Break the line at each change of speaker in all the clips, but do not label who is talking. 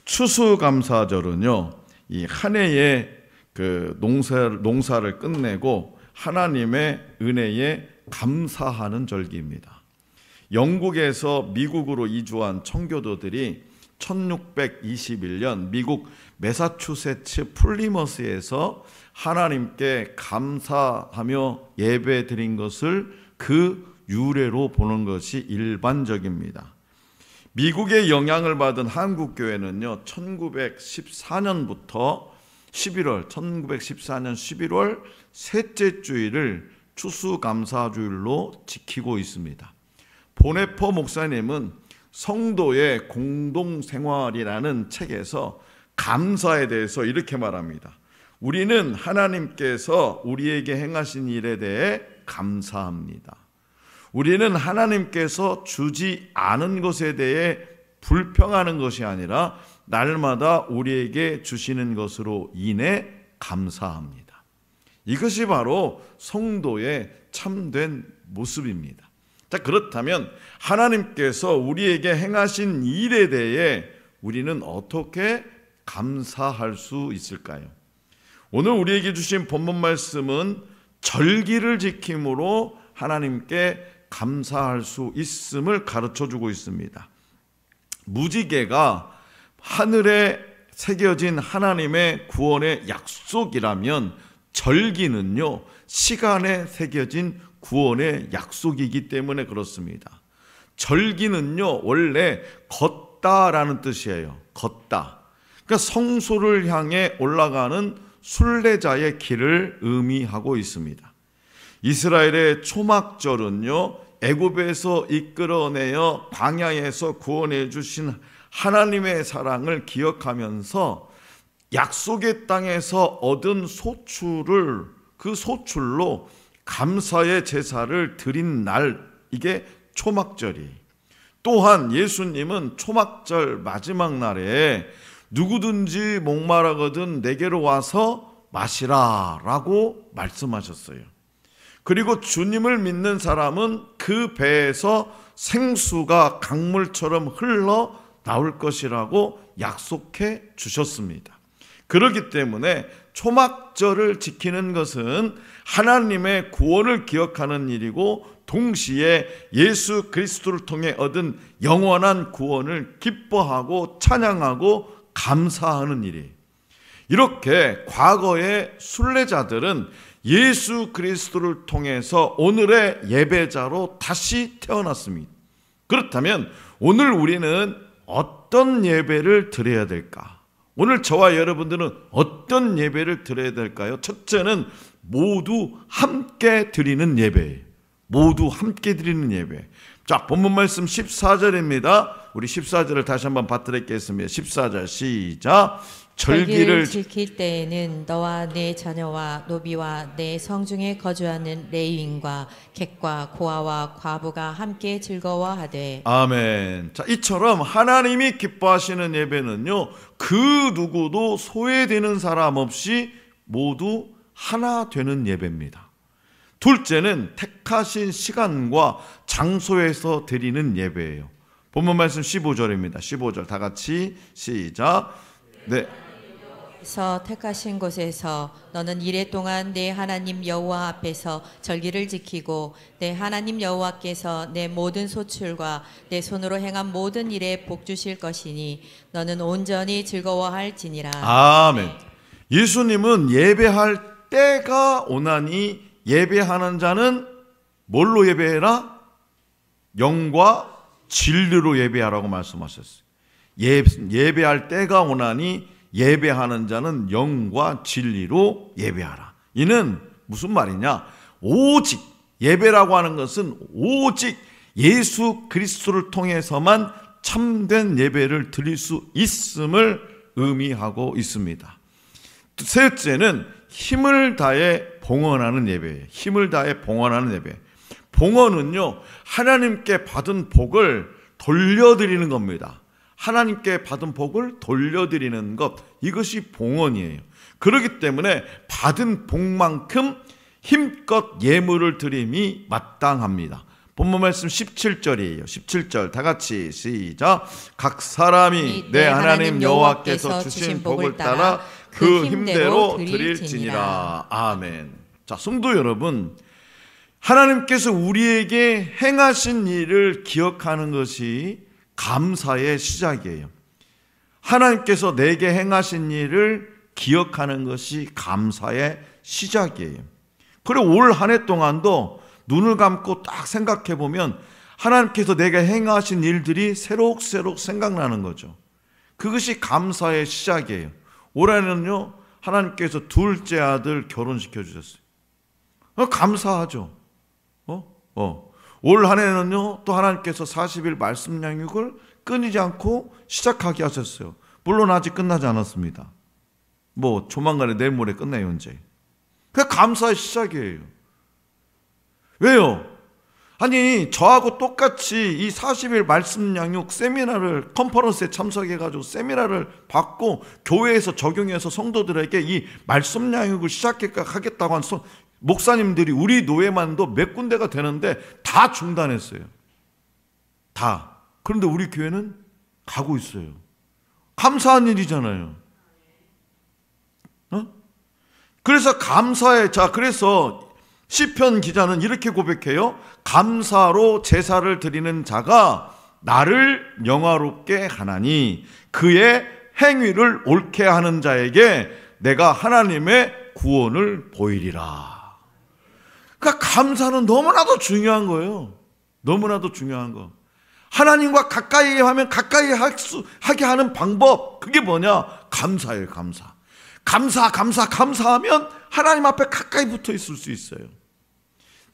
추수감사절은요, 이 한 해의 그 농사를 끝내고 하나님의 은혜에 감사하는 절기입니다. 영국에서 미국으로 이주한 청교도들이 1621년 미국 매사추세츠 플리머스에서 하나님께 감사하며 예배 드린 것을 그 유래로 보는 것이 일반적입니다. 미국의 영향을 받은 한국교회는요, 1914년 11월 셋째 주일을 추수감사주일로 지키고 있습니다. 보네퍼 목사님은 성도의 공동생활이라는 책에서 감사에 대해서 이렇게 말합니다. 우리는 하나님께서 우리에게 행하신 일에 대해 감사합니다. 우리는 하나님께서 주지 않은 것에 대해 불평하는 것이 아니라 날마다 우리에게 주시는 것으로 인해 감사합니다. 이것이 바로 성도의 참된 모습입니다. 자, 그렇다면 하나님께서 우리에게 행하신 일에 대해 우리는 어떻게 감사할 수 있을까요? 오늘 우리에게 주신 본문 말씀은 절기를 지킴으로 하나님께 감사할 수 있음을 가르쳐주고 있습니다. 무지개가 하늘에 새겨진 하나님의 구원의 약속이라면 절기는요, 시간에 새겨진 구원의 약속이기 때문에 그렇습니다. 절기는요, 원래 걷다라는 뜻이에요. 걷다. 그러니까 성소를 향해 올라가는 순례자의 길을 의미하고 있습니다. 이스라엘의 초막절은요, 애굽에서 이끌어내어 광야에서 구원해 주신 하나님의 사랑을 기억하면서 약속의 땅에서 얻은 소출을, 그 소출로 감사의 제사를 드린 날, 이게 초막절이에요. 또한 예수님은 초막절 마지막 날에 누구든지 목마르거든 내게로 와서 마시라 라고 말씀하셨어요. 그리고 주님을 믿는 사람은 그 배에서 생수가 강물처럼 흘러 나올 것이라고 약속해 주셨습니다. 그렇기 때문에 초막절을 지키는 것은 하나님의 구원을 기억하는 일이고 동시에 예수 그리스도를 통해 얻은 영원한 구원을 기뻐하고 찬양하고 감사하는 일이에요. 이렇게 과거의 순례자들은 예수 그리스도를 통해서 오늘의 예배자로 다시 태어났습니다. 그렇다면 오늘 우리는 어떤 예배를 드려야 될까? 오늘 저와 여러분들은 어떤 예배를 드려야 될까요? 첫째는 모두 함께 드리는 예배예요. 모두 함께 드리는 예배. 자, 본문 말씀 14절입니다. 우리 14절을 다시 한번 받들겠습니다. 14절 시작. 절기를
지킬 때에는 너와 내 자녀와 노비와 내 성중에 거주하는 레위인과 객과 고아와 과부가 함께 즐거워하되.
아멘. 자, 이처럼 하나님이 기뻐하시는 예배는요, 그 누구도 소외되는 사람 없이 모두 하나 되는 예배입니다. 둘째는 택하신 시간과 장소에서 드리는 예배예요. 본문 말씀 15절입니다. 15절 다 같이 시작. 네.
서 택하신 곳에서 너는 이레 동안 내 하나님 여호와 앞에서 절기를 지키고 내 하나님 여호와께서 내 모든 소출과 내 손으로 행한 모든 일에 복 주실 것이니 너는 온전히 즐거워할지니라.
아멘. 예수님은 예배할 때가 오나니 예배하는 자는 뭘로 예배해라? 영과 진리로 예배하라고 말씀하셨어요. 예배할 때가 오나니 예배하는 자는 영과 진리로 예배하라. 이는 무슨 말이냐? 오직 예배라고 하는 것은 오직 예수 그리스도를 통해서만 참된 예배를 드릴 수 있음을 의미하고 있습니다. 셋째는 힘을 다해 봉헌하는 예배예요. 힘을 다해 봉헌하는 예배. 봉헌은요, 하나님께 받은 복을 돌려드리는 겁니다. 하나님께 받은 복을 돌려드리는 것, 이것이 봉헌이에요. 그렇기 때문에 받은 복만큼 힘껏 예물을 드림이 마땅합니다. 본문 말씀 17절이에요. 17절 다 같이 시작. 각 사람이 내 하나님 여호와께서 주신 복을 따라 그 힘대로 드릴지니라. 아멘. 자, 성도 여러분, 하나님께서 우리에게 행하신 일을 기억하는 것이 감사의 시작이에요. 하나님께서 내게 행하신 일을 기억하는 것이 감사의 시작이에요. 그리고 올 한 해 동안도 눈을 감고 딱 생각해 보면 하나님께서 내게 행하신 일들이 새록새록 생각나는 거죠. 그것이 감사의 시작이에요. 올해는요, 하나님께서 둘째 아들 결혼시켜 주셨어요. 감사하죠. 올 한 해는요, 또 하나님께서 40일 말씀 양육을 끊이지 않고 시작하게 하셨어요. 물론 아직 끝나지 않았습니다. 조만간에 내일 모레 끝내요, 이제. 그게 감사의 시작이에요. 왜요? 아니, 저하고 똑같이 이 40일 말씀 양육 세미나를, 컨퍼런스에 참석해가지고 세미나를 받고 교회에서 적용해서 성도들에게 이 말씀 양육을 시작하겠다고 한 목사님들이 우리 노예만도 몇 군데가 되는데 다 중단했어요. 다. 그런데 우리 교회는 가고 있어요. 감사한 일이잖아요. 그래서 그래서 시편 기자는 이렇게 고백해요. 감사로 제사를 드리는 자가 나를 영화롭게 하나니 그의 행위를 옳게 하는 자에게 내가 하나님의 구원을 보이리라. 그러니까 감사는 너무나도 중요한 거예요. 너무나도 중요한 거. 하나님과 가까이 하면 가까이 하게 하는 방법, 그게 뭐냐? 감사예요. 감사하면 하나님 앞에 가까이 붙어 있을 수 있어요.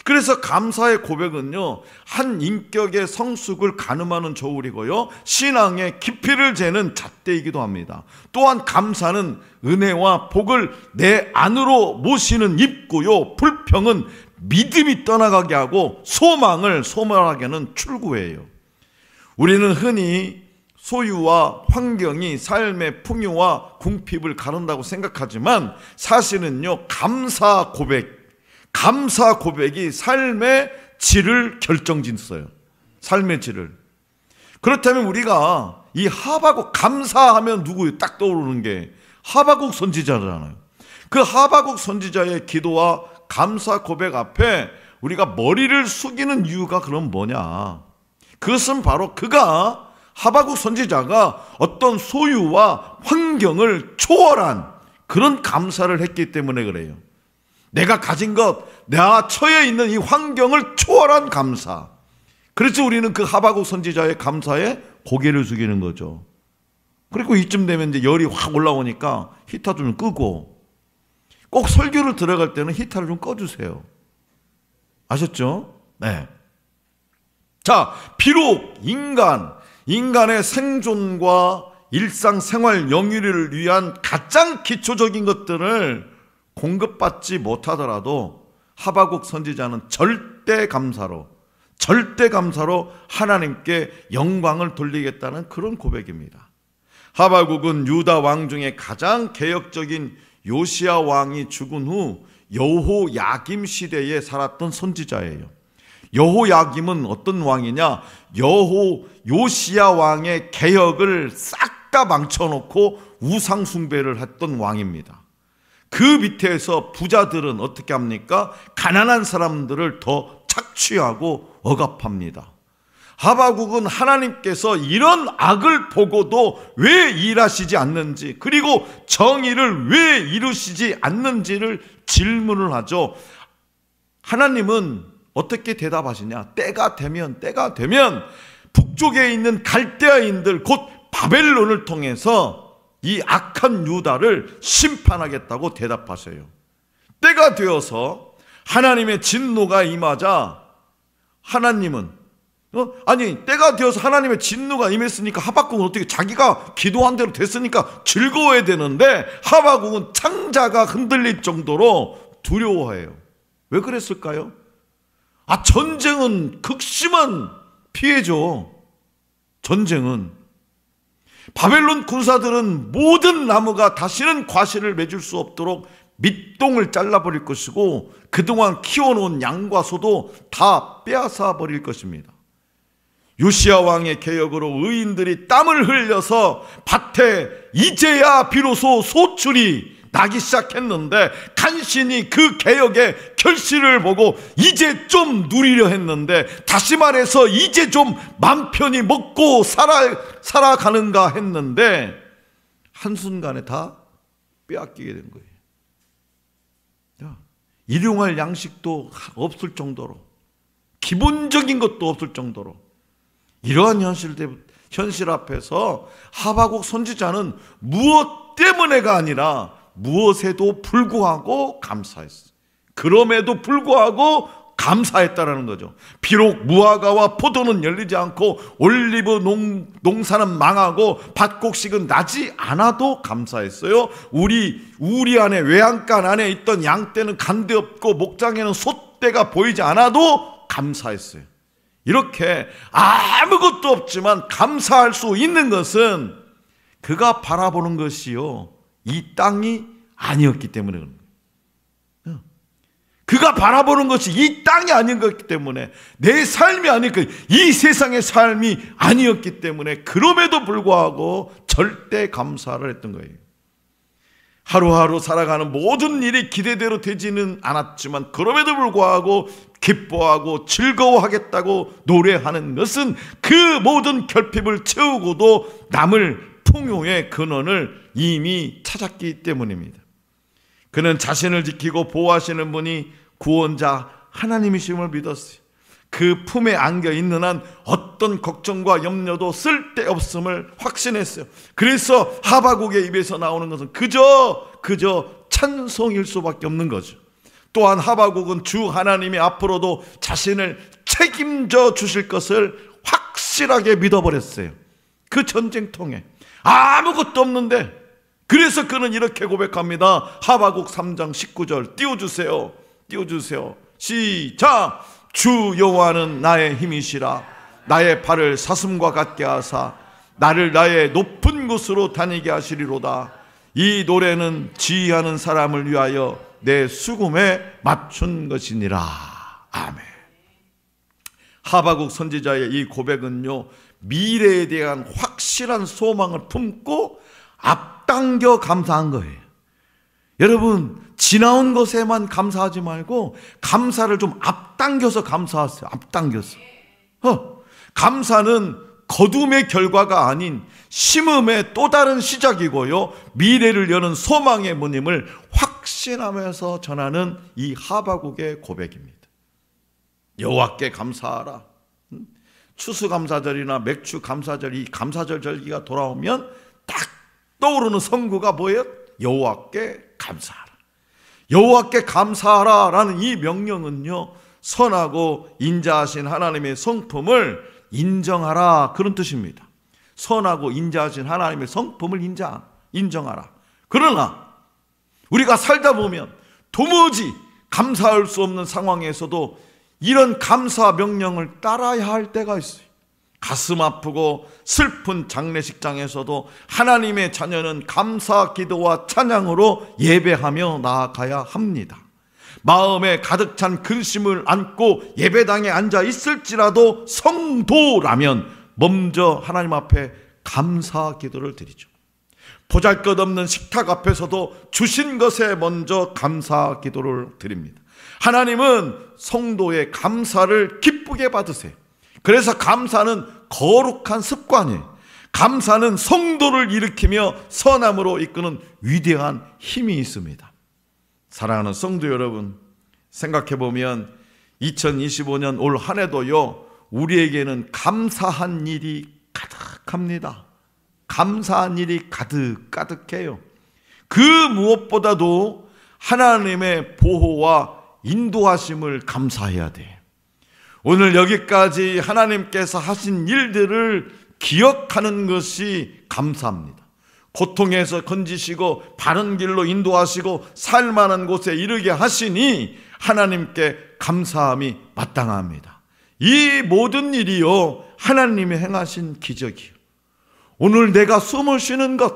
그래서 감사의 고백은요, 한 인격의 성숙을 가늠하는 저울이고요, 신앙의 깊이를 재는 잣대이기도 합니다. 또한 감사는 은혜와 복을 내 안으로 모시는 입구요, 불평은 믿음이 떠나가게 하고 소망을 소멸하게 하는 출구예요. 우리는 흔히 소유와 환경이 삶의 풍요와 궁핍을 가른다고 생각하지만 사실은요, 감사 고백이 삶의 질을 결정짓어요. 삶의 질을. 그렇다면 우리가 이 하박국, 감사하면 누구 딱 떠오르는 게 하박국 선지자잖아요. 그 하박국 선지자의 기도와 감사 고백 앞에 우리가 머리를 숙이는 이유가 그럼 뭐냐? 그것은 바로 하박국 선지자가 어떤 소유와 환경을 초월한 그런 감사를 했기 때문에 그래요. 내가 가진 것, 내가 처해 있는 이 환경을 초월한 감사. 그래서 우리는 그 하박국 선지자의 감사에 고개를 숙이는 거죠. 그리고 이쯤 되면 이제 열이 확 올라오니까 히터 좀 끄고, 꼭 설교를 들어갈 때는 히터를 좀 꺼주세요. 아셨죠? 네. 자, 비록 인간의 생존과 일상생활 영위를 위한 가장 기초적인 것들을 공급받지 못하더라도 하박국 선지자는 절대 감사로 하나님께 영광을 돌리겠다는 그런 고백입니다. 하박국은 유다 왕 중에 가장 개혁적인 요시야 왕이 죽은 후 여호야김 시대에 살았던 선지자예요. 여호야김은 어떤 왕이냐? 요시야 왕의 개혁을 싹 다 망쳐놓고 우상 숭배를 했던 왕입니다. 그 밑에서 부자들은 어떻게 합니까? 가난한 사람들을 더 착취하고 억압합니다. 하박국은 하나님께서 이런 악을 보고도 왜 일하시지 않는지, 그리고 정의를 왜 이루시지 않는지를 질문을 하죠. 하나님은 어떻게 대답하시냐? 때가 되면 북쪽에 있는 갈대아인들, 곧 바벨론을 통해서 이 악한 유다를 심판하겠다고 대답하세요. 때가 되어서 하나님의 진노가 임하자 하나님은 때가 되어서 하나님의 진노가 임했으니까 하박국은 어떻게, 자기가 기도한 대로 됐으니까 즐거워야 되는데 하박국은 창자가 흔들릴 정도로 두려워해요. 왜 그랬을까요? 전쟁은 극심한 피해죠. 전쟁은 바벨론 군사들은 모든 나무가 다시는 과실을 맺을 수 없도록 밑동을 잘라버릴 것이고 그동안 키워놓은 양과 소도 다 빼앗아 버릴 것입니다. 요시야 왕의 개혁으로 의인들이 땀을 흘려서 밭에 이제야 비로소 소출이 나기 시작했는데, 간신히 그 개혁의 결실을 보고 이제 좀 누리려 했는데, 다시 말해서 이제 좀 맘 편히 먹고 살아가는가 했는데 한순간에 다 빼앗기게 된 거예요. 일용할 양식도 없을 정도로, 기본적인 것도 없을 정도로, 이러한 현실 앞에서 하박국 선지자는 무엇 때문에가 아니라 무엇에도 불구하고 감사했어요. 그럼에도 불구하고 감사했다라는 거죠. 비록 무화과와 포도는 열리지 않고 올리브 농사는 망하고 밭곡식은 나지 않아도 감사했어요. 우리 안에, 외양간 안에 있던 양떼는 간데 없고 목장에는 소떼가 보이지 않아도 감사했어요. 이렇게 아무것도 없지만 감사할 수 있는 것은 그가 바라보는 것이요, 이 땅이 아니었기 때문에 그런 거예요. 그가 바라보는 것이 이 땅이 아닌 것이기 때문에, 내 삶이 아니고 이 세상의 삶이 아니었기 때문에 그럼에도 불구하고 절대 감사를 했던 거예요. 하루하루 살아가는 모든 일이 기대대로 되지는 않았지만 그럼에도 불구하고 기뻐하고 즐거워하겠다고 노래하는 것은 그 모든 결핍을 채우고도 남을 풍요의 근원을 이미 찾았기 때문입니다. 그는 자신을 지키고 보호하시는 분이 구원자 하나님이심을 믿었어요. 그 품에 안겨 있는 한 어떤 걱정과 염려도 쓸데없음을 확신했어요. 그래서 하박국의 입에서 나오는 것은 그저 찬송일 수밖에 없는 거죠. 또한 하박국은 주 하나님이 앞으로도 자신을 책임져 주실 것을 확실하게 믿어버렸어요. 그 전쟁통에 아무것도 없는데, 그래서 그는 이렇게 고백합니다. 하박국 3장 19절 띄워주세요. 시작. 주 여호와는 나의 힘이시라. 나의 발을 사슴과 같게 하사 나를 나의 높은 곳으로 다니게 하시리로다. 이 노래는 지휘하는 사람을 위하여 내 수금에 맞춘 것이니라. 아멘. 하박국 선지자의 이 고백은요, 미래에 대한 확실한 소망을 품고 앞당겨 감사한 거예요. 여러분, 지나온 것에만 감사하지 말고 감사를 좀 앞당겨서 감사하세요. 앞당겨서. 감사는 거둠의 결과가 아닌 심음의 또 다른 시작이고요, 미래를 여는 소망의 문임을 확신하면서 전하는 이 하박국의 고백입니다. 여호와께 감사하라. 추수감사절이나 맥주감사절, 이 감사절 절기가 돌아오면 딱 떠오르는 성구가 뭐예요? 여호와께 감사하라. 여호와께 감사하라 라는 이 명령은요, 선하고 인자하신 하나님의 성품을 인정하라, 그런 뜻입니다. 선하고 인자하신 하나님의 성품을 인정하라. 그러나 우리가 살다 보면 도무지 감사할 수 없는 상황에서도 이런 감사 명령을 따라야 할 때가 있어요. 가슴 아프고 슬픈 장례식장에서도 하나님의 자녀는 감사 기도와 찬양으로 예배하며 나아가야 합니다. 마음에 가득 찬 근심을 안고 예배당에 앉아 있을지라도 성도라면 먼저 하나님 앞에 감사 기도를 드리죠. 보잘것없는 식탁 앞에서도 주신 것에 먼저 감사 기도를 드립니다. 하나님은 성도의 감사를 기쁘게 받으세요. 그래서 감사는 거룩한 습관이에요. 감사는 성도를 일으키며 선함으로 이끄는 위대한 힘이 있습니다. 사랑하는 성도 여러분, 생각해보면 2025년 올 한 해도요, 우리에게는 감사한 일이 가득합니다. 감사한 일이 가득해요. 그 무엇보다도 하나님의 보호와 인도하심을 감사해야 돼요. 오늘 여기까지 하나님께서 하신 일들을 기억하는 것이 감사합니다. 고통에서 건지시고 바른 길로 인도하시고 살만한 곳에 이르게 하시니 하나님께 감사함이 마땅합니다. 이 모든 일이요, 하나님이 행하신 기적이요. 오늘 내가 숨을 쉬는 것,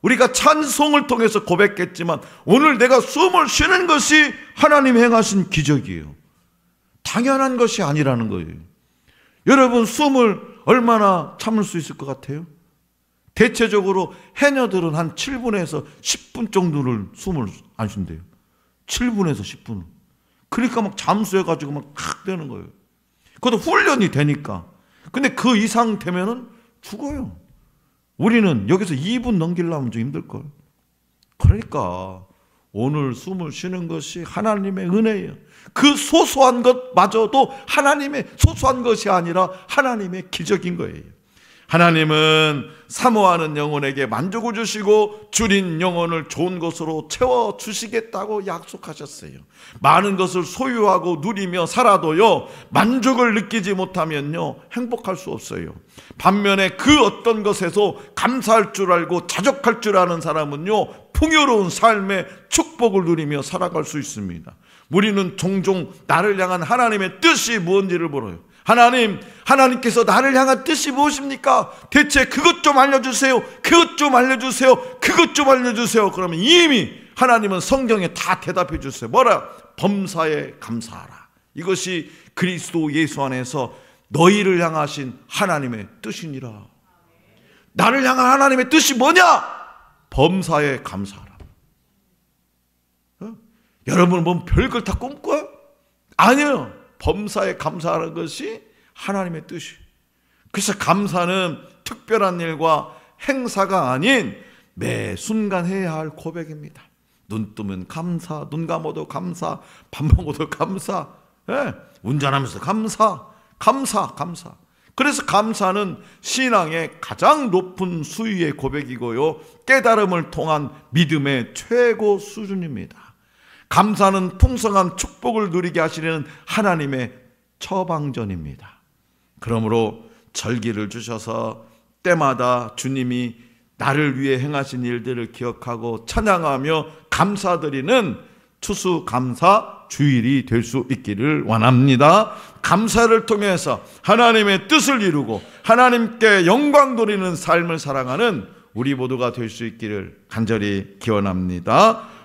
우리가 찬송을 통해서 고백했지만 오늘 내가 숨을 쉬는 것이 하나님이 행하신 기적이에요. 당연한 것이 아니라는 거예요. 여러분, 숨을 얼마나 참을 수 있을 것 같아요? 대체적으로 해녀들은 한 7분에서 10분 정도를 숨을 안 쉰대요. 7분에서 10분. 그러니까 막 잠수해가지고 막 되는 거예요. 그것도 훈련이 되니까. 근데 그 이상 되면은 죽어요. 우리는 여기서 2분 넘기려면 좀 힘들걸. 그러니까 오늘 숨을 쉬는 것이 하나님의 은혜예요. 그 소소한 것마저도 하나님의 소소한 것이 아니라 하나님의 기적인 거예요. 하나님은 사모하는 영혼에게 만족을 주시고 줄인 영혼을 좋은 것으로 채워주시겠다고 약속하셨어요. 많은 것을 소유하고 누리며 살아도요, 만족을 느끼지 못하면요, 행복할 수 없어요. 반면에 그 어떤 것에서 감사할 줄 알고 자족할 줄 아는 사람은요, 풍요로운 삶의 축복을 누리며 살아갈 수 있습니다. 우리는 종종 나를 향한 하나님의 뜻이 무엇인지를 물어요. 하나님께서 나를 향한 뜻이 무엇입니까? 대체 그것 좀 알려주세요. 그것 좀 알려주세요. 그것 좀 알려주세요. 그러면 이미 하나님은 성경에 다 대답해 주세요. 뭐라? 범사에 감사하라. 이것이 그리스도 예수 안에서 너희를 향하신 하나님의 뜻이니라. 나를 향한 하나님의 뜻이 뭐냐? 범사에 감사하라. 여러분 뭐 별걸 다 꿈꿔요? 아니에요. 범사에 감사하는 것이 하나님의 뜻이. 그래서 감사는 특별한 일과 행사가 아닌 매 순간 해야 할 고백입니다. 눈 뜨면 감사, 눈 감아도 감사, 밥 먹어도 감사, 운전하면서 감사. 그래서 감사는 신앙의 가장 높은 수위의 고백이고요, 깨달음을 통한 믿음의 최고 수준입니다. 감사는 풍성한 축복을 누리게 하시려는 하나님의 처방전입니다. 그러므로 절기를 주셔서 때마다 주님이 나를 위해 행하신 일들을 기억하고 찬양하며 감사드리는 추수감사 주일이 될 수 있기를 원합니다. 감사를 통해서 하나님의 뜻을 이루고 하나님께 영광 돌리는 삶을 살아가는 우리 모두가 될 수 있기를 간절히 기원합니다.